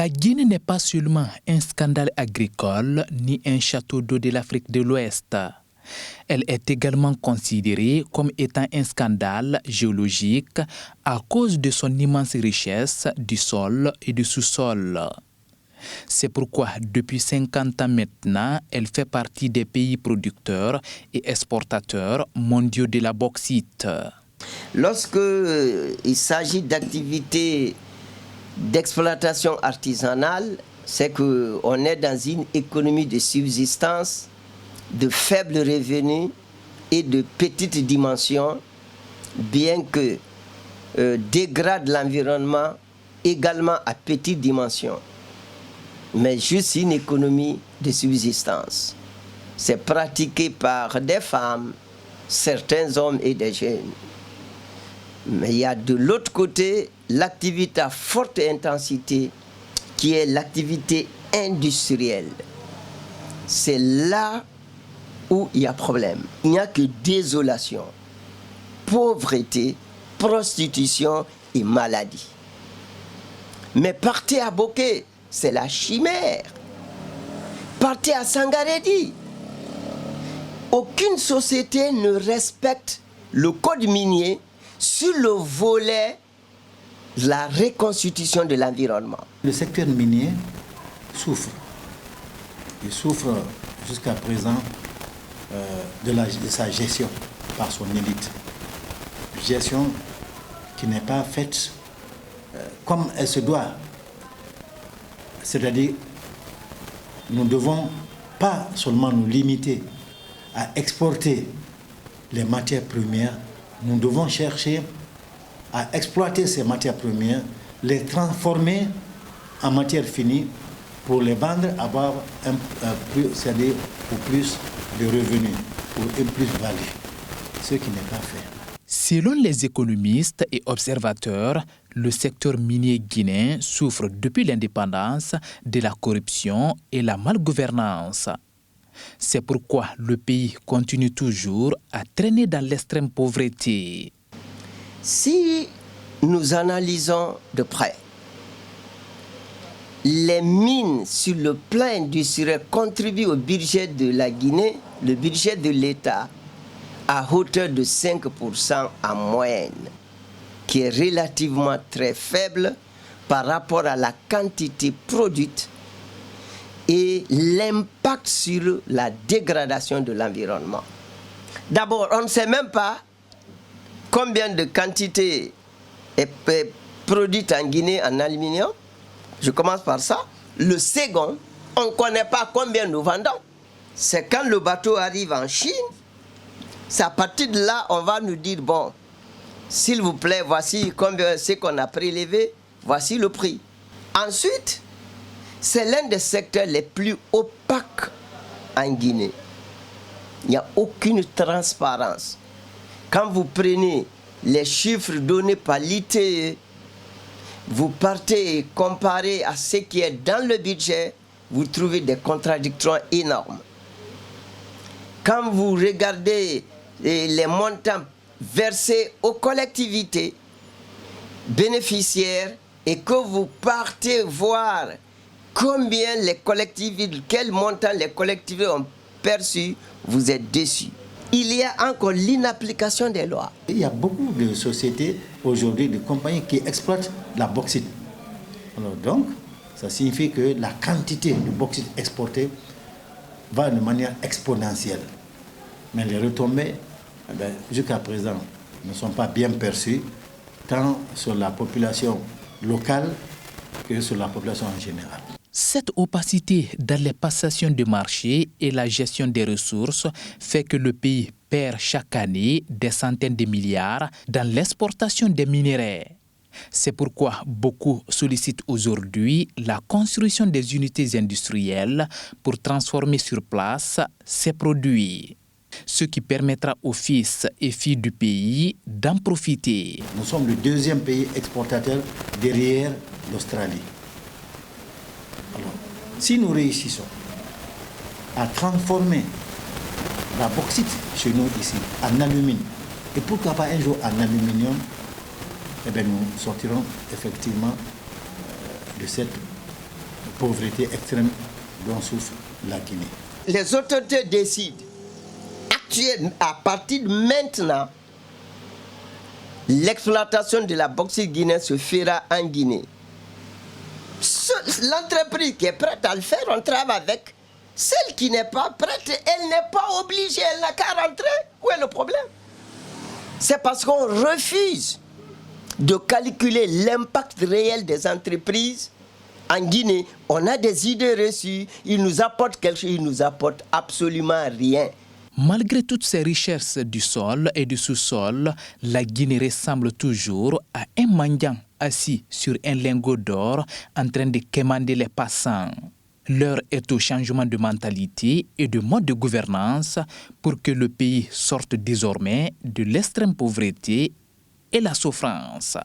La Guinée n'est pas seulement un scandale agricole ni un château d'eau de l'Afrique de l'Ouest. Elle est également considérée comme étant un scandale géologique à cause de son immense richesse du sol et du sous-sol. C'est pourquoi, depuis 50 ans maintenant, elle fait partie des pays producteurs et exportateurs mondiaux de la bauxite. Lorsque il s'agit d'activités d'exploitation artisanale, c'est qu'on est dans une économie de subsistance, de faibles revenus et de petites dimensions, bien que dégrade l'environnement également à petite dimension. Mais juste une économie de subsistance. C'est pratiqué par des femmes, certains hommes et des jeunes. Mais il y a de l'autre côté l'activité à forte intensité qui est l'activité industrielle. C'est là où il y a problème. Il n'y a que désolation, pauvreté, prostitution et maladie. Mais partez à Boké, c'est la chimère. Partez à Sangaredi. Aucune société ne respecte le code minier sur le volet de la reconstitution de l'environnement. Le secteur minier souffre. Il souffre jusqu'à présent de sa gestion par son élite. Gestion qui n'est pas faite comme elle se doit. C'est-à-dire, nous ne devons pas seulement nous limiter à exporter les matières premières, nous devons chercher à exploiter ces matières premières, les transformer en matières finies pour les vendre, avoir c'est-à-dire pour plus de revenus, pour une plus-value, ce qui n'est pas fait. Selon les économistes et observateurs, le secteur minier guinéen souffre depuis l'indépendance de la corruption et la malgouvernance. C'est pourquoi le pays continue toujours à traîner dans l'extrême pauvreté. Si nous analysons de près, les mines sur le plan industriel contribuent au budget de la Guinée, le budget de l'État, à hauteur de 5% en moyenne, qui est relativement très faible par rapport à la quantité produite et l'impact sur la dégradation de l'environnement. D'abord, on ne sait même pas combien de quantité est produite en Guinée en aluminium. Je commence par ça. Le second, on ne connaît pas combien nous vendons. C'est quand le bateau arrive en Chine, c'est à partir de là on va nous dire, bon, s'il vous plaît, voici combien c'est qu'on a prélevé, voici le prix. Ensuite, c'est l'un des secteurs les plus opaques en Guinée. Il n'y a aucune transparence. Quand vous prenez les chiffres donnés par l'ITE, vous partez et comparez à ce qui est dans le budget, vous trouvez des contradictions énormes. Quand vous regardez les montants versés aux collectivités bénéficiaires et que vous partez voir combien les collectivités, quel montant les collectivités ont perçu, vous êtes déçus. Il y a encore l'inapplication des lois. Il y a beaucoup de sociétés aujourd'hui, de compagnies qui exploitent la bauxite. Alors donc, ça signifie que la quantité de bauxite exportée va de manière exponentielle. Mais les retombées, jusqu'à présent, ne sont pas bien perçues, tant sur la population locale que sur la population en général. Cette opacité dans les passations de marché et la gestion des ressources fait que le pays perd chaque année des centaines de milliards dans l'exportation des minerais. C'est pourquoi beaucoup sollicitent aujourd'hui la construction des unités industrielles pour transformer sur place ces produits, ce qui permettra aux fils et filles du pays d'en profiter. Nous sommes le deuxième pays exportateur derrière l'Australie. Alors, si nous réussissons à transformer la bauxite chez nous ici en alumine, et pourquoi pas un jour en aluminium, eh bien nous sortirons effectivement de cette pauvreté extrême dont souffre la Guinée. Les autorités décident, actuellement, à partir de maintenant, l'exploitation de la bauxite guinéenne se fera en Guinée. L'entreprise qui est prête à le faire, on travaille avec. Celle qui n'est pas prête, elle n'est pas obligée, elle n'a qu'à rentrer. Où est le problème? C'est parce qu'on refuse de calculer l'impact réel des entreprises en Guinée. On a des idées reçues, ils nous apportent quelque chose, ils nous apportent absolument rien. Malgré toutes ces richesses du sol et du sous-sol, la Guinée ressemble toujours à un mendiant assis sur un lingot d'or en train de quémander les passants. L'heure est au changement de mentalité et de mode de gouvernance pour que le pays sorte désormais de l'extrême pauvreté et la souffrance.